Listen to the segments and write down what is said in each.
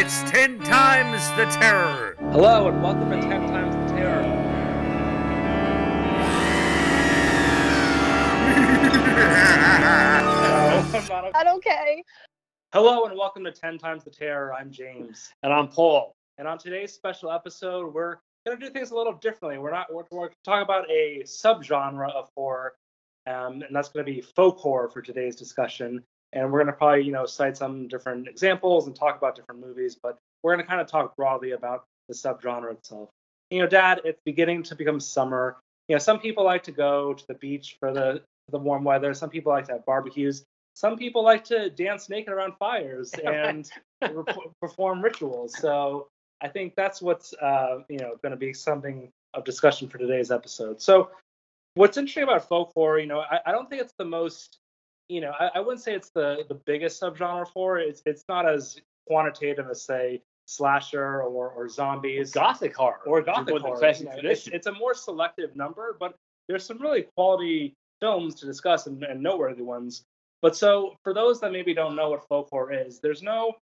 It's 10 times the terror. Hello and welcome to 10 Times the Terror. No, Not okay. Hello and welcome to 10 Times the Terror. I'm James. And I'm Paul. And on today's special episode, we're going to do things a little differently. We're talking about a subgenre of horror, and that's going to be folk horror for today's discussion. And we're going to probably, cite some different examples and talk about different movies, but we're going to kind of talk broadly about the subgenre itself. Dad, it's beginning to become summer. Some people like to go to the beach for the warm weather. Some people like to have barbecues. Some people like to dance naked around fires and perform rituals. So I think that's what's going to be something of discussion for today's episode. So what's interesting about folk horror, I don't think it's the most, I wouldn't say it's the biggest subgenre of horror. It's not as quantitative as, say, slasher or zombies. Gothic horror. Or Gothic horror. It's a more selective number, but there's some really quality films to discuss and noteworthy ones. But so for those that maybe don't know what folk horror is, there's no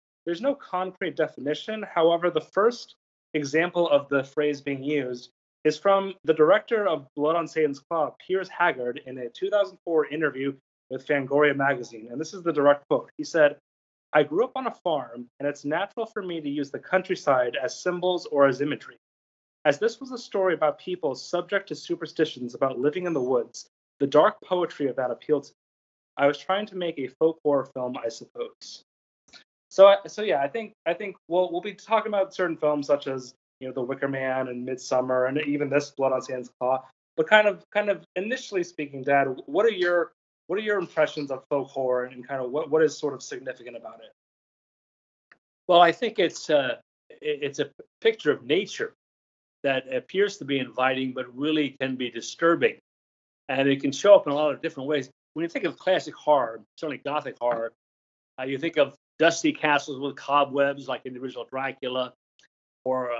concrete definition. However, the first example of the phrase being used is from the director of Blood on Satan's Claw, Piers Haggard, in a 2004 interview with Fangoria magazine. And this is the direct quote. He said, "I grew up on a farm, and it's natural for me to use the countryside as symbols or as imagery. As this was a story about people subject to superstitions about living in the woods, the dark poetry of that appealed to me. I was trying to make a folk horror film, I suppose." So yeah, I think we'll be talking about certain films such as The Wicker Man and Midsommar and even this Blood on Satan's Claw. But kind of initially speaking, Dad, what are your impressions of folk horror and kind of what is sort of significant about it? Well, I think it's a picture of nature that appears to be inviting, but really can be disturbing, and it can show up in a lot of different ways. When you think of classic horror, certainly Gothic horror, you think of dusty castles with cobwebs, like in the original Dracula, or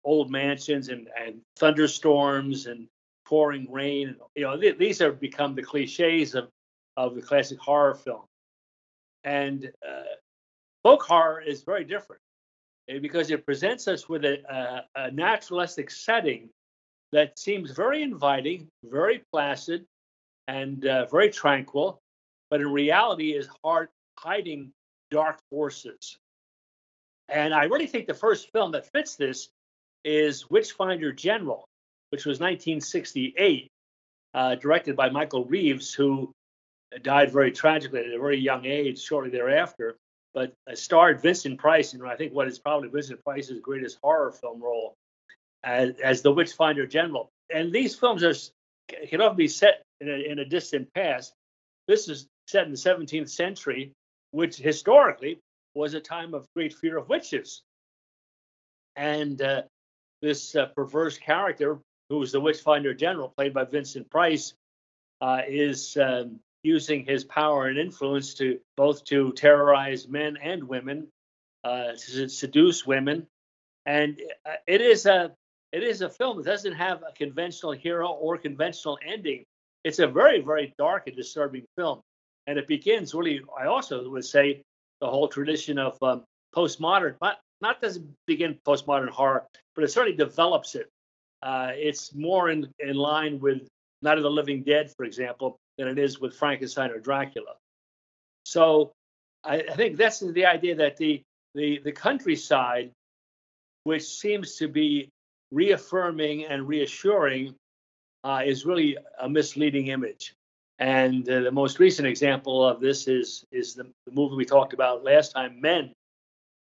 old mansions and thunderstorms and pouring rain. These have become the cliches of the classic horror film. And folk horror is very different because it presents us with a naturalistic setting that seems very inviting, very placid, and very tranquil, but in reality is hiding dark forces. And I really think the first film that fits this is Witchfinder General, which was 1968, directed by Michael Reeves, who died very tragically at a very young age shortly thereafter, but starred Vincent Price in I think what is probably Vincent Price's greatest horror film role as the Witchfinder General. And these films can often be set in a distant past. This is set in the 17th century, which historically was a time of great fear of witches. And this perverse character, who was the Witchfinder General, played by Vincent Price, is using his power and influence to terrorize men and women, to seduce women. And it is a film that doesn't have a conventional hero or conventional ending. It's a very, very dark and disturbing film. And it begins really, I also would say, the whole tradition of postmodern, not doesn't begin postmodern horror, but it certainly develops it. It's more in line with Night of the Living Dead, for example, than it is with Frankenstein or Dracula. So I think that's the idea that the countryside, which seems to be reaffirming and reassuring, is really a misleading image. And the most recent example of this is the movie we talked about last time, Men.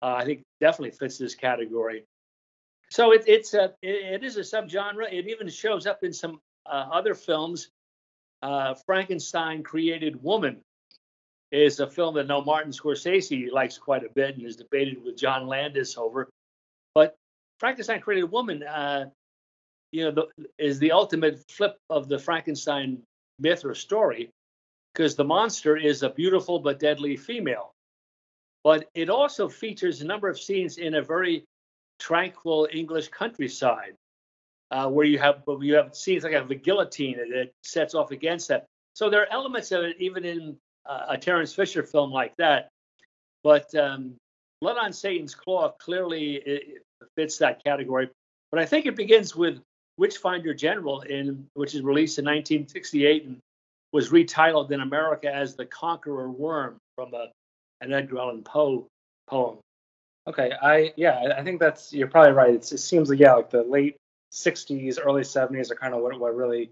I think definitely fits this category. So it is a subgenre. It even shows up in some other films. Frankenstein Created Woman is a film that now Martin Scorsese likes quite a bit and is debated with John Landis over. But Frankenstein Created Woman, is the ultimate flip of the Frankenstein myth or story, because the monster is a beautiful but deadly female. But it also features a number of scenes in a very tranquil English countryside, where you have scenes like the guillotine that sets off against that. So there are elements of it even in a Terence Fisher film like that. But Blood on Satan's Claw clearly fits that category, but I think it begins with Witchfinder General, which is released in 1968 and was retitled in America as The Conqueror Worm from an Edgar Allan Poe poem. Okay, I think you're probably right. It seems like like the late '60s, early '70s are kind of what really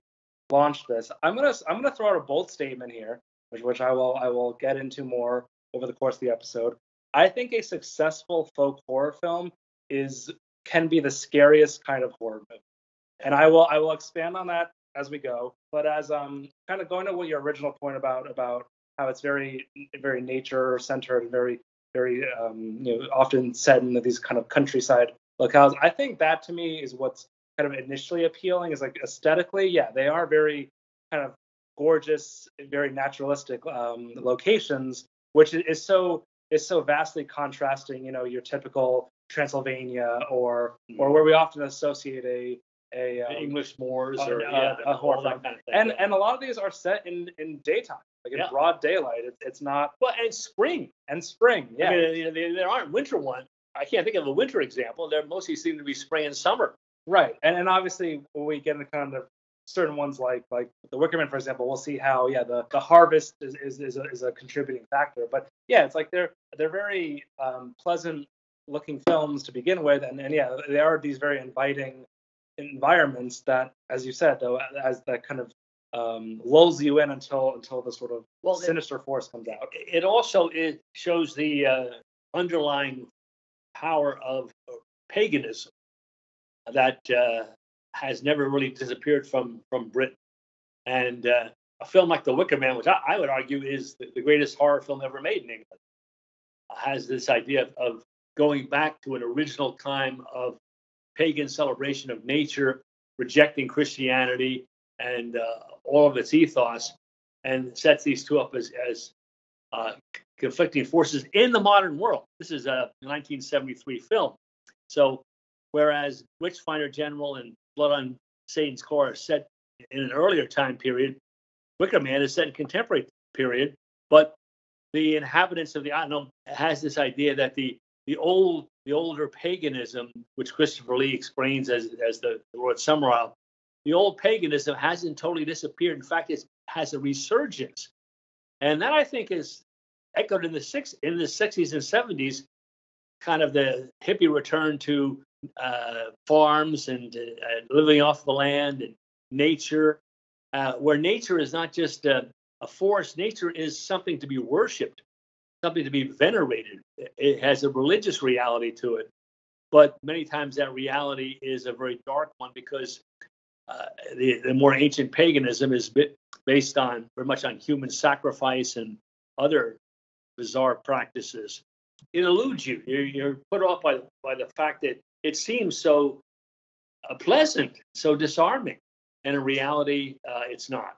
launched this. I'm gonna throw out a bold statement here, which I will get into more over the course of the episode. I think a successful folk horror film can be the scariest kind of horror movie, and I will expand on that as we go. But as kind of going to what your original point about how it's very very nature centered, very very often set in these kind of countryside locales. I think that to me is what's kind of initially appealing. Is like aesthetically, yeah, they are very kind of gorgeous, very naturalistic locations, which is so vastly contrasting. Your typical Transylvania or where we often associate a English Moors or a horror that kind of thing. And a lot of these are set in daytime, like in broad daylight. It's not and spring. Yeah. I mean, there aren't winter ones. I can't think of a winter example. They mostly seem to be spring and summer. Right, and obviously when we get into kind of certain ones like the Wicker Man, for example, we'll see how the harvest is a contributing factor. But yeah, it's like they're very pleasant looking films to begin with, and yeah, they are these very inviting environments that, as you said, though, as that kind of lulls you in until the sort of sinister force comes out. It also shows the underlying power of paganism that has never really disappeared from Britain. And a film like The Wicker Man, which I would argue is the greatest horror film ever made in England, has this idea of going back to an original time of pagan celebration of nature, rejecting Christianity and all of its ethos, and sets these two up as conflicting forces in the modern world. This is a 1973 film. So whereas Witchfinder General and Blood on Satan's Claw are set in an earlier time period, Wicker Man is set in contemporary period, but the inhabitants of the island has this idea that the older paganism, which Christopher Lee explains as the Lord Summerisle, the old paganism hasn't totally disappeared. In fact, it has a resurgence, and that I think is echoed in the 60s and 70s, kind of the hippie return to farms and living off the land and nature, where nature is not just a force. Nature is something to be worshipped, something to be venerated. It has a religious reality to it, but many times that reality is a very dark one because the more ancient paganism is based very much on human sacrifice and other bizarre practices. It eludes you. You're put off by the fact that it seems so pleasant, so disarming, and in reality, it's not.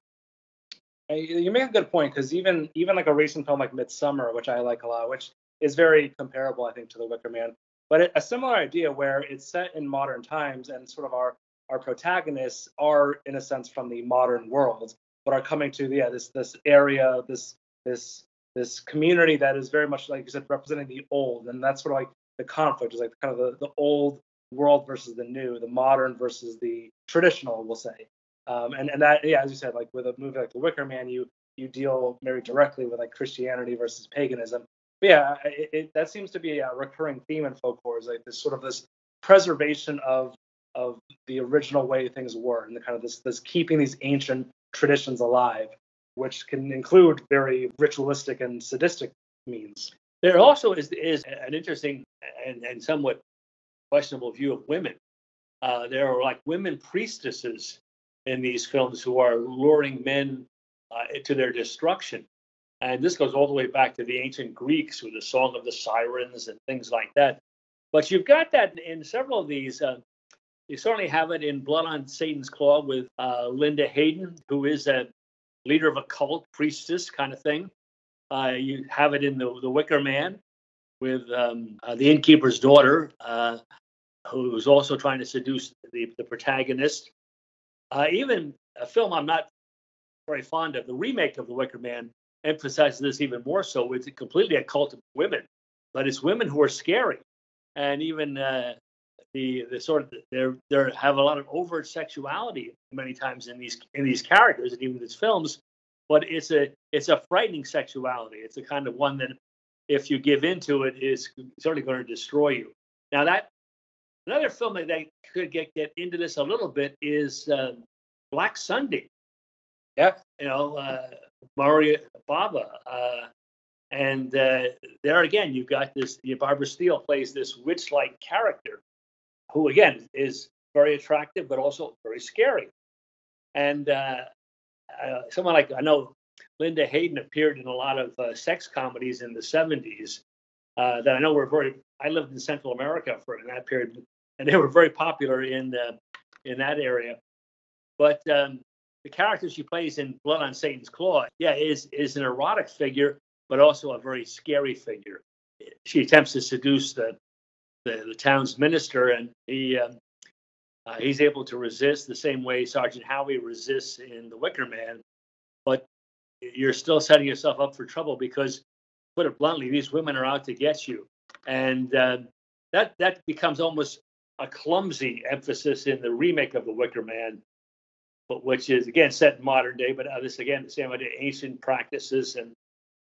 You make a good point, because even like a recent film like Midsommar, which I like a lot, which is very comparable, I think, to The Wicker Man, but a similar idea where it's set in modern times and sort of our protagonists are, in a sense, from the modern world, but are coming to this area, this community that is very much, like you said, representing the old, and that's sort of like the conflict is like kind of the old world versus the new, the modern versus the traditional, we'll say. And that, yeah, as you said, like with a movie like The Wicker Man, you deal very directly with like Christianity versus paganism. But yeah, that seems to be a recurring theme in folk horror, is like this preservation of the original way things were, and the kind of this keeping these ancient traditions alive, which can include very ritualistic and sadistic means. There also is an interesting and somewhat questionable view of women. There are like women priestesses in these films who are luring men to their destruction. And this goes all the way back to the ancient Greeks with the Song of the Sirens and things like that. But you've got that in several of these. You certainly have it in Blood on Satan's Claw with Linda Hayden, who is a leader of a cult, priestess kind of thing. You have it in the Wicker Man with the innkeeper's daughter, who's also trying to seduce the protagonist. Even a film I'm not very fond of, the remake of The Wicker Man, emphasizes this even more so. It's completely a cult of women but it's women who are scary, and even the sort of they have a lot of overt sexuality many times in these characters and even these films, but it's a frightening sexuality. It's a kind of one that if you give into it is certainly going to destroy you. Now that another film that they could get into this a little bit is Black Sunday. Yeah, Maria Bava. And there again, you've got Barbara Steele plays this witch-like character who, again, is very attractive, but also very scary. And someone like, I know Linda Hayden appeared in a lot of sex comedies in the 70s that I know I lived in Central America in that period, and they were very popular in that area. But the character she plays in Blood on Satan's Claw, is an erotic figure, but also a very scary figure. She attempts to seduce the town's minister, and he's able to resist the same way Sergeant Howie resists in The Wicker Man. But you're still setting yourself up for trouble because, to put it bluntly, these women are out to get you. And that becomes almost a clumsy emphasis in the remake of The Wicker Man, but which is, again, set in modern day, but this, again, the same idea, ancient practices and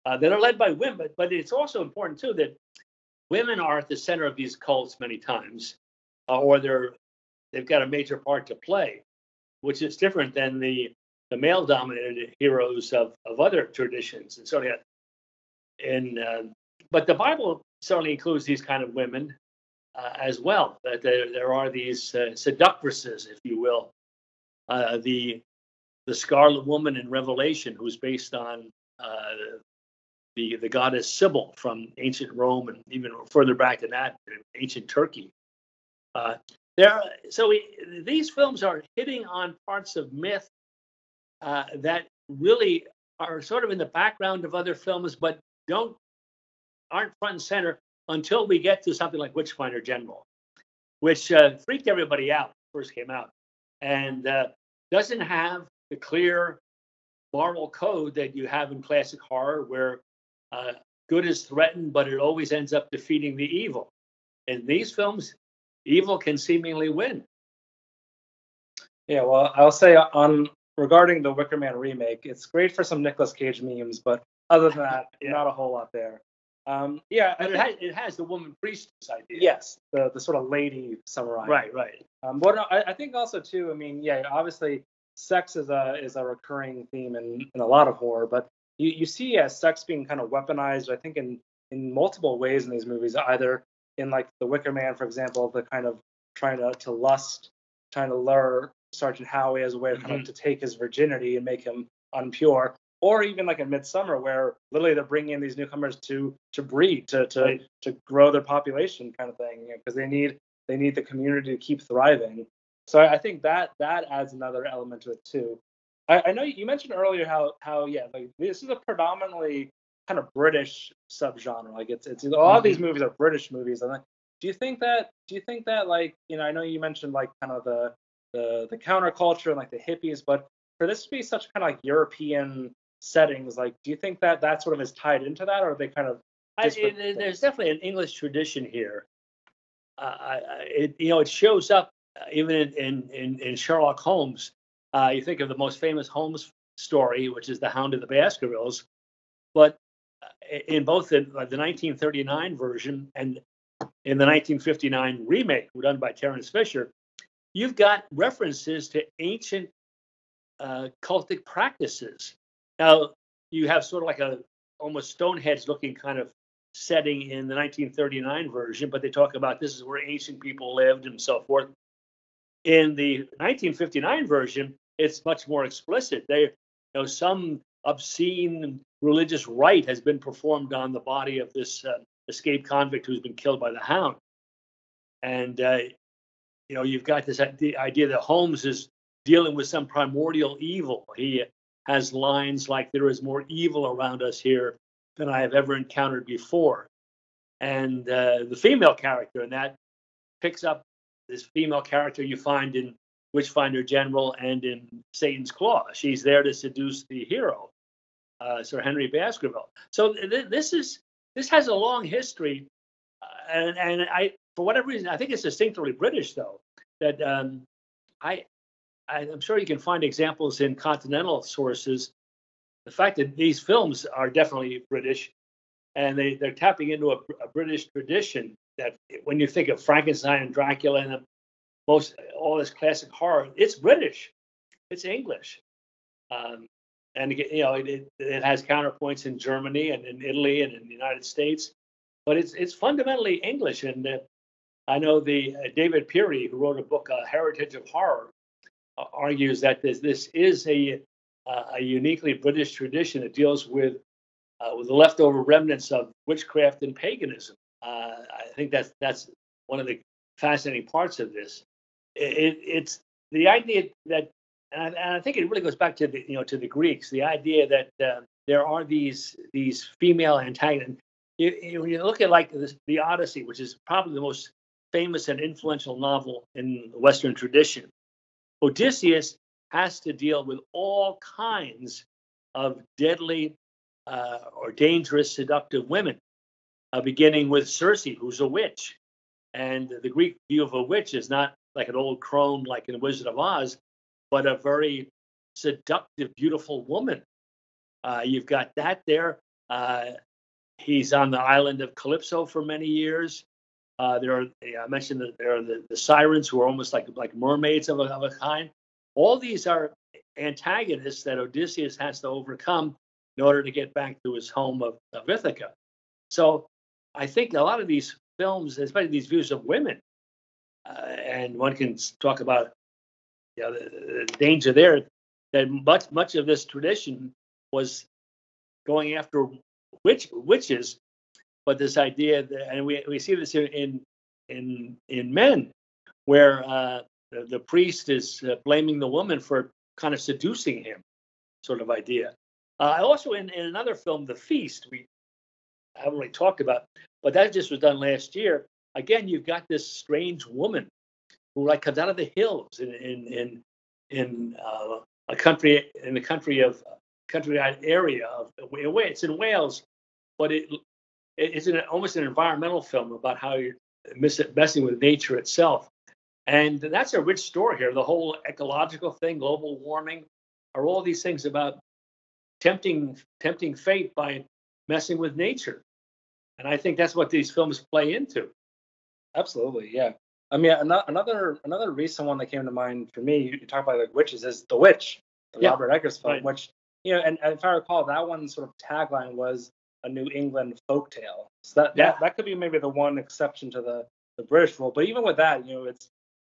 that are led by women. But it's also important, too, that women are at the center of these cults many times, or they've got a major part to play, which is different than the male-dominated heroes of other traditions. And so, but the Bible certainly includes these kind of women as well. That there are these seductresses, if you will. The Scarlet Woman in Revelation, who's based on the goddess Sybil from ancient Rome, and even further back than that, ancient Turkey. These films are hitting on parts of myth that really are sort of in the background of other films, but aren't front and center until we get to something like Witchfinder General, which freaked everybody out when it first came out, and doesn't have the clear moral code that you have in classic horror, where good is threatened, but it always ends up defeating the evil. In these films, evil can seemingly win. Yeah, well, I'll say regarding the Wicker Man remake, it's great for some Nicolas Cage memes, but other than that, not a whole lot there. But it has the woman priestess idea. Yes, the sort of lady samurai. Right. But I think also too, I mean, obviously sex is a recurring theme in a lot of horror, but you see sex being kind of weaponized, I think, in multiple ways in these movies, either in like The Wicker Man, for example, the kind of trying to lure Sergeant Howie as a way of kind of to take his virginity and make him unpure, or even like in Midsommar, where literally they're bringing in these newcomers to breed, to grow their population, kind of thing, because they need the community to keep thriving. So I think that adds another element to it too. I know you mentioned earlier how like this is a predominantly kind of British subgenre. Like it's a lot of these movies are British movies. And like, do you think that like, I know you mentioned like kind of the counterculture and like the hippies, but for this to be such kind of like European settings, like, do you think that sort of is tied into that, or are they kind of there's definitely an English tradition here. It shows up even in Sherlock Holmes. You think of the most famous Holmes story, which is The Hound of the Baskervilles, but in both the 1939 version and in the 1959 remake done by Terence Fisher, you've got references to ancient cultic practices. Now, you have sort of like a almost Stonehenge-looking kind of setting in the 1939 version, but they talk about this is where ancient people lived and so forth. In the 1959 version, it's much more explicit. Some obscene religious rite has been performed on the body of this escaped convict who's been killed by the Hound. And you've got the idea that Holmes is dealing with some primordial evil. He has lines like, "There is more evil around us here than I have ever encountered before." And the female character in that picks up this female character you find in Witchfinder General and in Satan's Claw. She's there to seduce the hero, Sir Henry Baskerville. So this is this has a long history, and I, for whatever reason, I think it's distinctly British though. That I'm sure you can find examples in continental sources. The fact that these films are definitely British, and they're tapping into a British tradition. That when you think of Frankenstein and Dracula and all this classic horror, it's British, it's English, and it has counterpoints in Germany and in Italy and in the United States, but it's fundamentally English. And I know the David Peary, who wrote a book, Heritage of Horror, argues that this is a uniquely British tradition that deals with the leftover remnants of witchcraft and paganism. I think that's one of the fascinating parts of this. It's the idea that, and I think it really goes back to the Greeks. The idea that there are these female antagonists. When you look at like the Odyssey, which is probably the most famous and influential novel in the Western tradition, Odysseus has to deal with all kinds of deadly or dangerous, seductive women, beginning with Circe, who's a witch. And the Greek view of a witch is not like an old crone like in The Wizard of Oz, but a very seductive, beautiful woman. You've got that there. He's on the island of Calypso for many years. I mentioned that there are the sirens, who are almost like mermaids of a kind. All these are antagonists that Odysseus has to overcome in order to get back to his home of Ithaca. So I think a lot of these films, especially these views of women, and one can talk about the danger there, that much of this tradition was going after witches, but this idea that, and we see this in men, where the priest is blaming the woman for kind of seducing him, sort of idea. Also in another film, The Feast, we haven't really talked about, but that just was done last year. Again, you've got this strange woman who comes out of the hills in a country area of, it's in Wales, but it's almost an environmental film about how you're messing with nature itself. And that's a rich story here. The whole ecological thing, global warming, are all these things about tempting fate by messing with nature. And I think that's what these films play into. Absolutely, yeah. I mean, another recent one that came to mind for me, you talk about like witches, is The Witch, the Robert Eggers film, right. Which, and if I recall, that one sort of tagline was a New England folktale. So that could be maybe the one exception to the British rule. But even with that,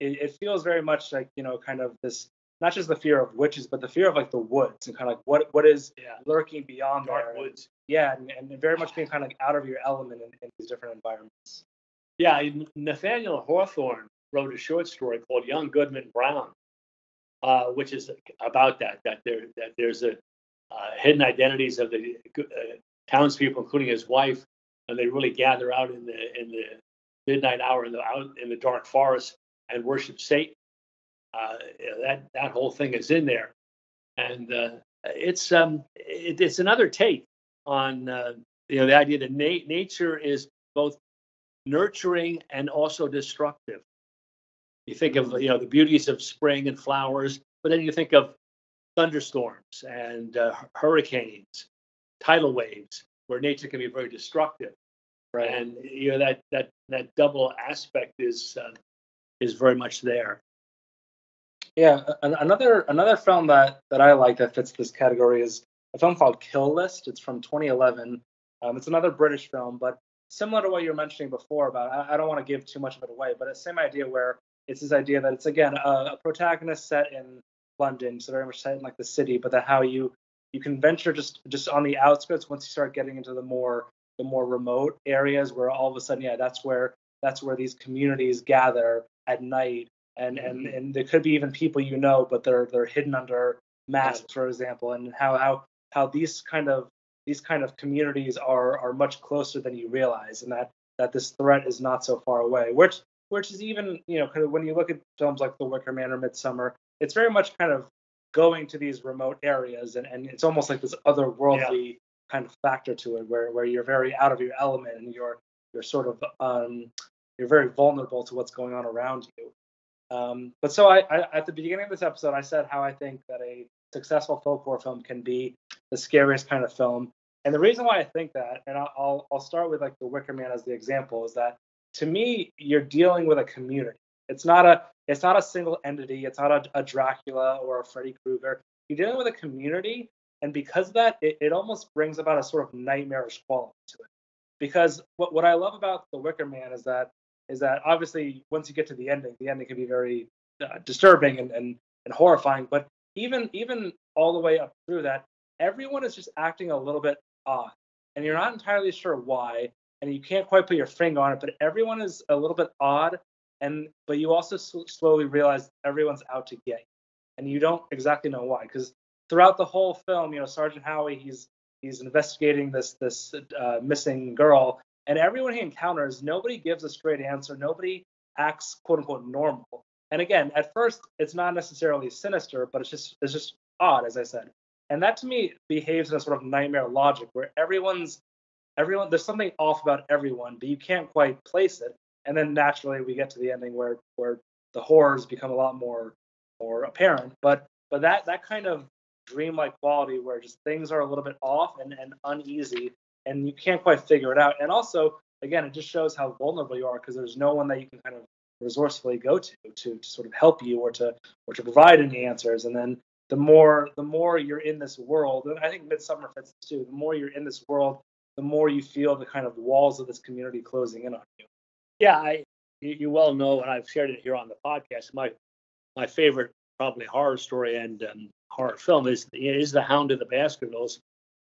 it feels very much like, kind of this, not just the fear of witches, but the fear of like the woods and kind of like what is lurking beyond dark there. Woods. Yeah, and very much being kind of like out of your element in these different environments. Yeah, Nathaniel Hawthorne wrote a short story called Young Goodman Brown, which is about that there's a hidden identities of the townspeople, including his wife, and they really gather out in the midnight hour out in the dark forest and worship Satan. That whole thing is in there, and it's another take on the idea that nature is both nurturing and also destructive. You think of the beauties of spring and flowers, but then you think of thunderstorms and hurricanes, tidal waves, where nature can be very destructive. Right. And that double aspect is very much there. Yeah, another film that I like that fits this category is a film called Kill List. It's from 2011. It's another British film, but similar to what you were mentioning before about, I don't want to give too much of it away, but it's the same idea where it's this idea that it's, again, a protagonist set in London, so very much set in like the city, but that how you can venture just on the outskirts once you start getting into the more remote areas, where all of a sudden, that's where these communities gather at night, and there could be even people but they're hidden under masks, for example, and how these kind of communities are much closer than you realize, and that this threat is not so far away, which is even, kind of when you look at films like The Wicker Man or Midsommar, it's very much kind of going to these remote areas, and it's almost like this otherworldly kind of factor to it, where you're very out of your element and you're sort of you're very vulnerable to what's going on around you. But so I at the beginning of this episode, I said how I think that a successful folk horror film can be the scariest kind of film. And the reason why I think that, and I'll start with like the Wicker Man as the example, is that to me you're dealing with a community. It's not a single entity. It's not a Dracula or a Freddy Krueger. You're dealing with a community, and because of that, it almost brings about a sort of nightmarish quality to it. Because what I love about the Wicker Man is that obviously once you get to the ending can be very disturbing and horrifying. But even all the way up through that, everyone is just acting a little bit odd, and you're not entirely sure why, and you can't quite put your finger on it. But everyone is a little bit odd, but you also slowly realize everyone's out to get you, and you don't exactly know why. Because throughout the whole film, Sergeant Howie, he's investigating this missing girl, and everyone he encounters, nobody gives a straight answer. Nobody acts quote unquote normal. And again, at first, it's not necessarily sinister, but it's just odd, as I said. And that to me behaves in a sort of nightmare logic where everyone, there's something off about everyone, but you can't quite place it. And then naturally we get to the ending where the horrors become a lot more apparent. But that kind of dreamlike quality where just things are a little bit off and uneasy, and you can't quite figure it out. And also, again, it just shows how vulnerable you are because there's no one that you can kind of resourcefully go to sort of help you or to provide any answers. And then the more you're in this world, and I think Midsommar fits too, the more you're in this world, the more you feel the kind of walls of this community closing in on you. Yeah, you well know, and I've shared it here on the podcast. My favorite probably horror story and horror film is The Hound of the Baskervilles.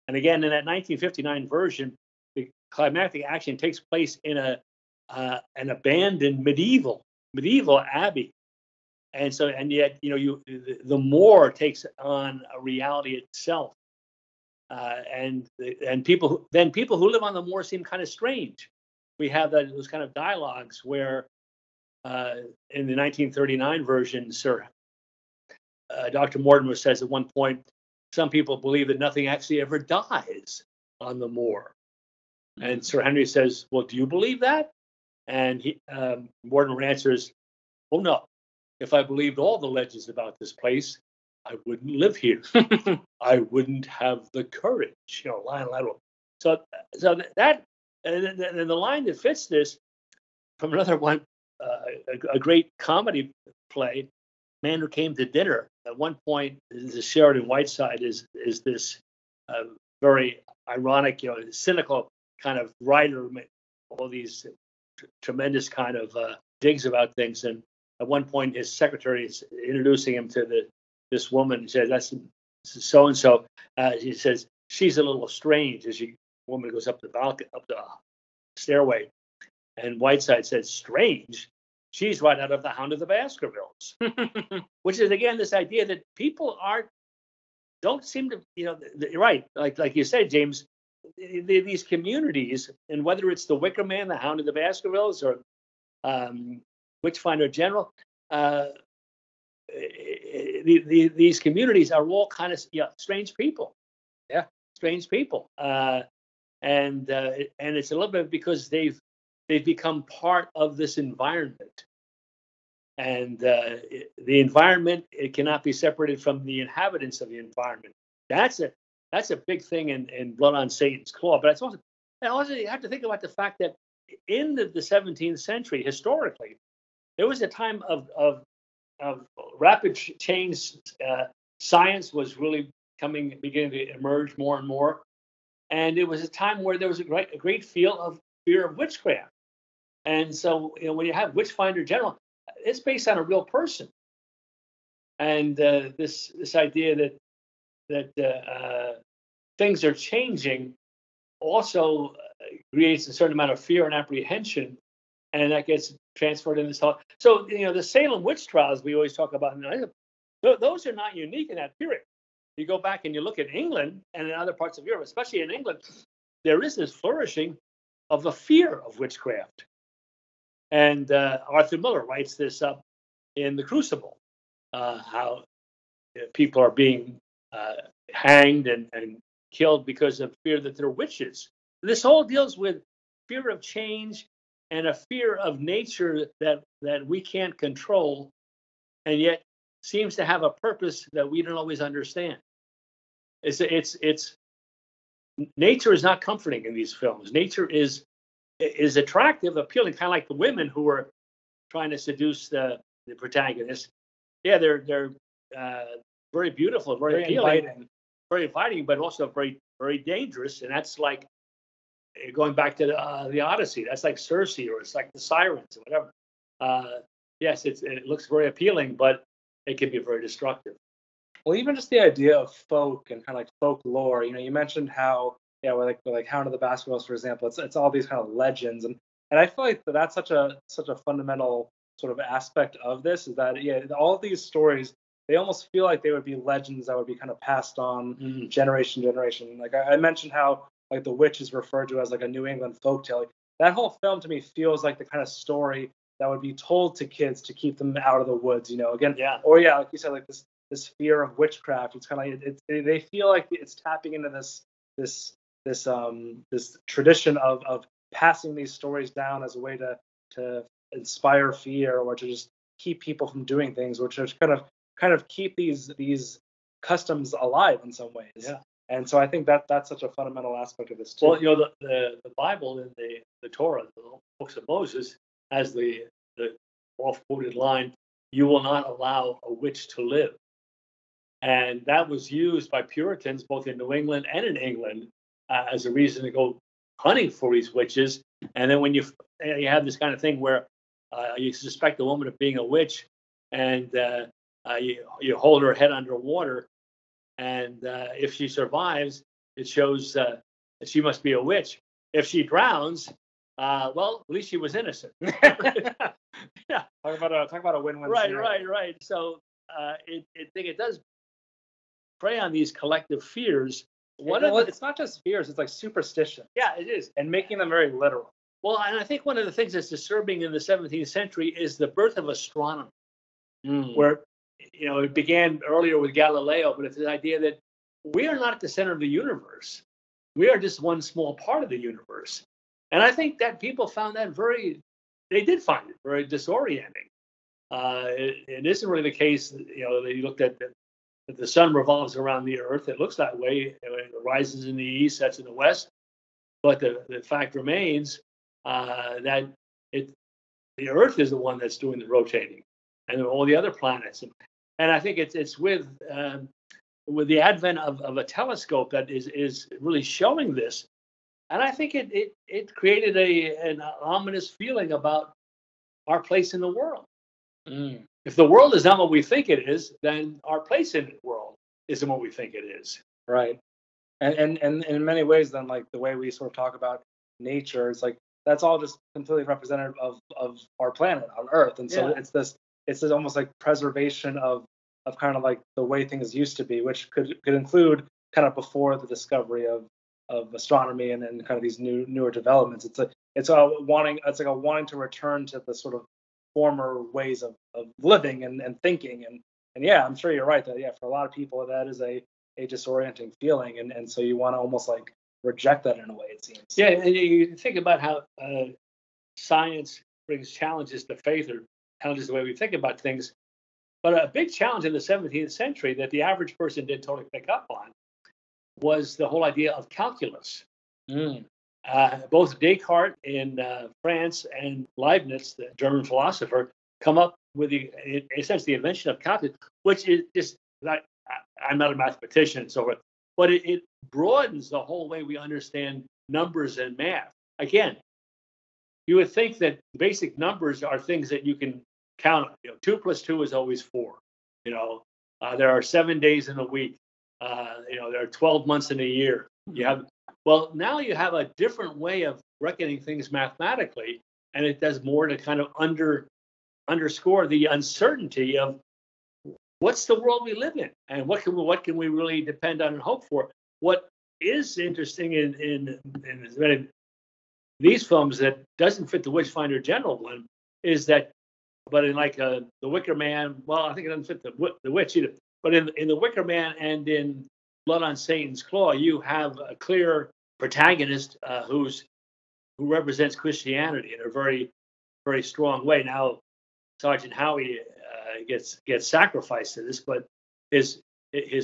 And again, in that 1959 version, the climactic action takes place in an abandoned medieval abbey. And yet, the moor takes on a reality itself, and people who live on the moor seem kind of strange. We have those kind of dialogues where, in the 1939 version, Dr. Mortimer says at one point, some people believe that nothing actually ever dies on the moor, and Sir Henry says, "Well, do you believe that?" And Mortimer answers, "Oh no. If I believed all the legends about this place, I wouldn't live here. I wouldn't have the courage." Lion lateral. So that and the line that fits this from another one, a great comedy play, Man Who Came to Dinner. At one point, the Sheridan Whiteside is this very ironic, cynical kind of writer, all these tremendous kind of digs about things. And at one point, his secretary is introducing him to this woman. He says, "That's so and so." He says, "She's a little strange." As the woman goes up the balcony, up the stairway, and Whiteside says, "Strange? She's right out of The Hound of the Baskervilles," which is again this idea that people don't seem to, you're right, like you said, James. These communities, and whether it's the Wicker Man, the Hound of the Baskervilles, or Witchfinder General, these communities are all kind of strange people. Yeah, strange people, and it's a little bit because they've become part of this environment, and the environment, it cannot be separated from the inhabitants of the environment. That's a big thing in Blood on Satan's Claw. But it's also you have to think about the fact that in the 17th century, historically, there was a time of rapid change. Science was really beginning to emerge more and more, and it was a time where there was a great fear of witchcraft. And so, when you have Witchfinder General, it's based on a real person, and this idea that things are changing also creates a certain amount of fear and apprehension, and that gets transferred in this whole. So, the Salem witch trials we always talk about, those are not unique in that period. You go back and you look at England and in other parts of Europe, especially in England, there is this flourishing of the fear of witchcraft. And Arthur Miller writes this up in The Crucible, how people are being hanged and killed because of fear that they're witches. This whole deals with fear of change and a fear of nature that we can't control, and yet seems to have a purpose that we don't always understand. It's nature is not comforting in these films. Nature is attractive, appealing, kind of like the women who are trying to seduce the protagonist. Yeah, they're very beautiful, very appealing, very inviting, but also very, very dangerous. And that's like going back to the Odyssey. That's like Circe, or it's like the Sirens, or whatever. Yes, it looks very appealing, but it can be very destructive. Well, even just the idea of folk and kind of like folklore. You mentioned how with like Hound of the Baskervilles, for example, it's all these kind of legends, and I feel like that's such a fundamental sort of aspect of this, is that all of these stories, they almost feel like they would be legends that would be kind of passed on generation to generation. Like I mentioned how like the witch is referred to as like a New England folktale. Like, that whole film to me feels like the kind of story that would be told to kids to keep them out of the woods. Again, or like you said, like this fear of witchcraft. It's kind of like they feel like it's tapping into this tradition of passing these stories down as a way to inspire fear, or to just keep people from doing things, which are kind of keep these customs alive in some ways. Yeah. And so I think that's such a fundamental aspect of this too. Well, the Bible and the Torah, the books of Moses, has the oft-quoted line, "You will not allow a witch to live." And that was used by Puritans both in New England and in England as a reason to go hunting for these witches. And then when you have this kind of thing where you suspect a woman of being a witch, and you hold her head underwater, and if she survives, it shows that she must be a witch. If she drowns, well, at least she was innocent. Yeah. Talk about a win-win. Right. So I think it does prey on these collective fears. It's not just fears; it's like superstition. Yeah, it is, and making them very literal. Well, and I think one of the things that's disturbing in the 17th century is the birth of astronomy, where it began earlier with Galileo, but it's the idea that we are not at the center of the universe. We are just one small part of the universe. And I think that people found that they did find it very disorienting. It isn't really the case, they looked at that the sun revolves around the earth. It looks that way. It rises in the east, sets in the west. But the fact remains that the earth is the one that's doing the rotating, and all the other planets. And I think it's with the advent of a telescope that is really showing this. And I think it created an ominous feeling about our place in the world. If the world is not what we think it is, then our place in the world isn't what we think it is. Right. And in many ways, then, like the way we sort of talk about nature, it's like that's all just completely representative of our planet, on Earth. And so it's this almost like preservation of kind of like the way things used to be, which could include kind of before the discovery of astronomy and kind of these newer developments. It's like a wanting to return to the sort of former ways of living and thinking. And yeah, I'm sure you're right that for a lot of people that is a disorienting feeling, and so you want to almost like reject that in a way, it seems. Yeah, and you think about how science brings challenges to faith, or challenges the way we think about things. But a big challenge in the 17th century that the average person didn't totally pick up on was the whole idea of calculus. Both Descartes in France and Leibniz, the German philosopher, come up with essentially the invention of calculus, which is just like, I'm not a mathematician and so forth, but it broadens the whole way we understand numbers and math. Again, you would think that basic numbers are things that you can count. 2 + 2 is always 4. There are 7 days in a week. There are 12 months in a year. Now you have a different way of reckoning things mathematically, and it does more to kind of underscore the uncertainty of what's the world we live in, and what can we really depend on and hope for. What is interesting in these films that doesn't fit the Witchfinder general one is that, but in like the Wicker Man, well, I think it doesn't fit the witch either. But in the Wicker Man and in Blood on Satan's Claw, you have a clear protagonist who represents Christianity in a very, very strong way. Now, Sergeant Howie gets sacrificed to this, but his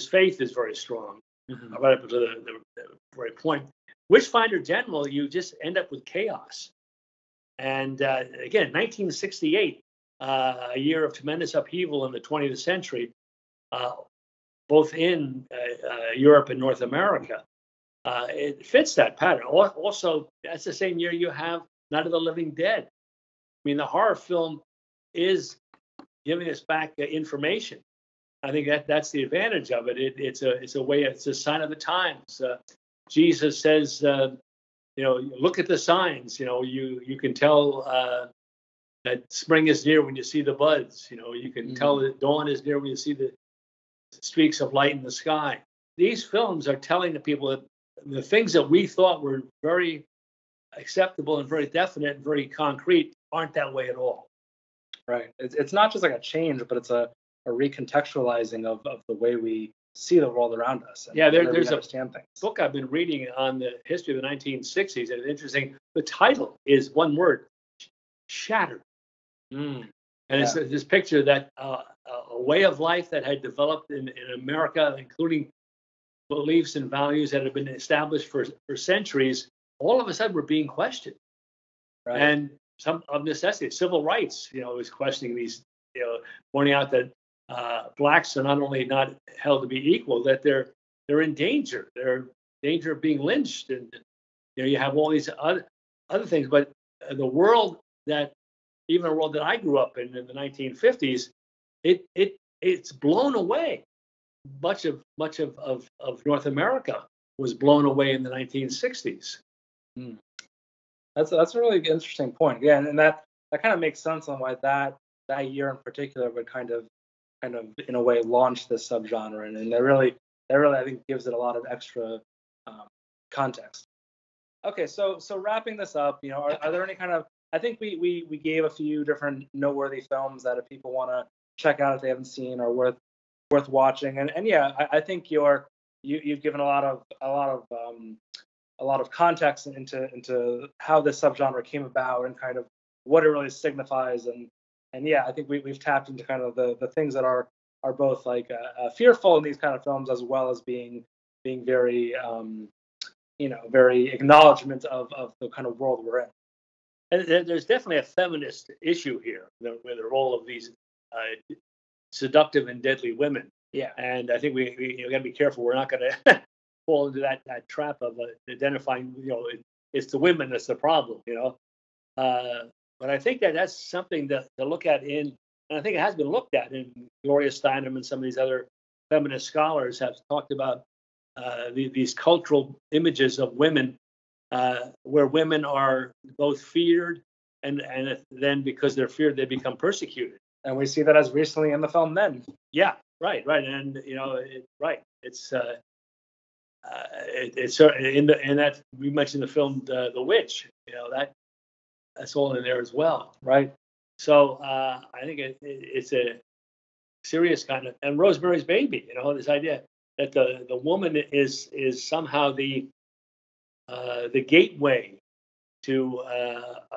faith is very strong, right up to the very point. Witchfinder General, you just end up with chaos. And again, 1968, a year of tremendous upheaval in the 20th century, both in Europe and North America. It fits that pattern. Also, that's the same year you have Night of the Living Dead. I mean, the horror film is giving us back information. I think that's the advantage of it. It's a way. It's a sign of the times. Jesus says, look at the signs. You can tell that spring is near when you see the buds. You can tell that dawn is near when you see the streaks of light in the sky. These films are telling the people that the things that we thought were very acceptable and very definite and very concrete aren't that way at all. Right. It's not just like a change, but it's a recontextualizing of the way we see the world around us. And there's a book I've been reading on the history of the 1960s, and it's interesting. The title is one word: shattered. And it's this picture that a way of life that had developed in America, including beliefs and values that had been established for centuries, all of a sudden were being questioned. Right. And some of necessity, civil rights, is questioning these, pointing out that blacks are not only not held to be equal, that they're in danger. They're in danger of being lynched, and you have all these other things. But the world that, even a world that I grew up in the 1950s, it's blown away. Much of North America was blown away in the 1960s. That's a really interesting point. Yeah, and that kind of makes sense on why that year in particular would kind of in a way launch this subgenre, and that really I think gives it a lot of extra context. Okay, so wrapping this up, are there any kind of, I think we gave a few different noteworthy films that if people want to check out if they haven't seen or worth watching, and yeah, I think you've given a lot of context into how this subgenre came about and kind of what it really signifies, and yeah, I think we've tapped into kind of the things that are both like fearful in these kind of films, as well as being very very acknowledgement of the kind of world we're in. And there's definitely a feminist issue here with the role of these seductive and deadly women. Yeah, and I think we got to be careful. We're not going to fall into that trap of identifying, it's the women that's the problem, But I think that's something to look at and I think it has been looked at in Gloria Steinem and some of these other feminist scholars have talked about these cultural images of women where women are both feared and then because they're feared, they become persecuted. And we see that as recently in the film Men. Yeah, right. And, right. It's in that we mentioned the film The Witch, that's all in there as well. Right. So I think it's a serious kind of, and Rosemary's Baby, this idea that the woman is somehow the gateway to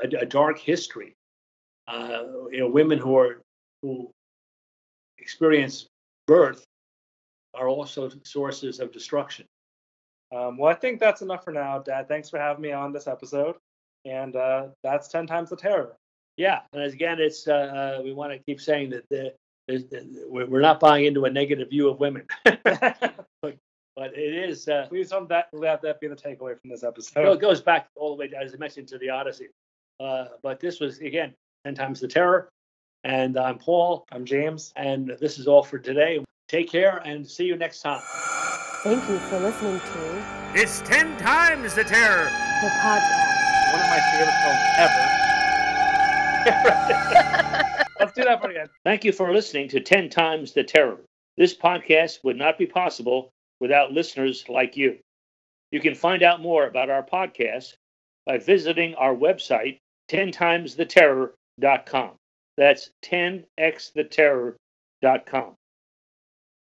a dark history. Women who experience birth are also sources of destruction. Well, I think that's enough for now, Dad. Thanks for having me on this episode. And that's 10 Times the Terror. Yeah, and again, it's we want to keep saying that we're not buying into a negative view of women, but it is. Please don't let that be the takeaway from this episode. It goes back all the way, as I mentioned, to the Odyssey. But this was, again, 10 Times the Terror. And I'm Paul. I'm James. And this is all for today. Take care and see you next time. Thank you for listening to It's 10 Times the Terror, the podcast. One of my favorite films ever. Let's do that one again. Thank you for listening to 10 Times the Terror. This podcast would not be possible without listeners like you. You can find out more about our podcast by visiting our website, 10timestheterror.com. That's 10xtheterror.com.